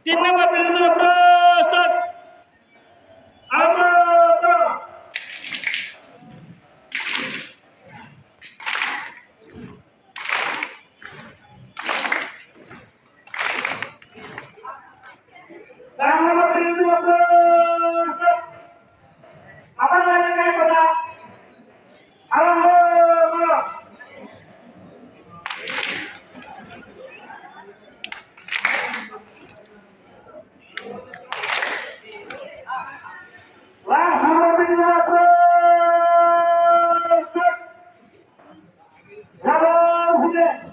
तीन नंबर बिंदूला प्रस्थान आरंभ करा. दहा नंबर बिंदूला प्रस्थान आपण माझे काय बघा आरंभ करा. दहा नंबर बिंदूला प्रस्थान झालं.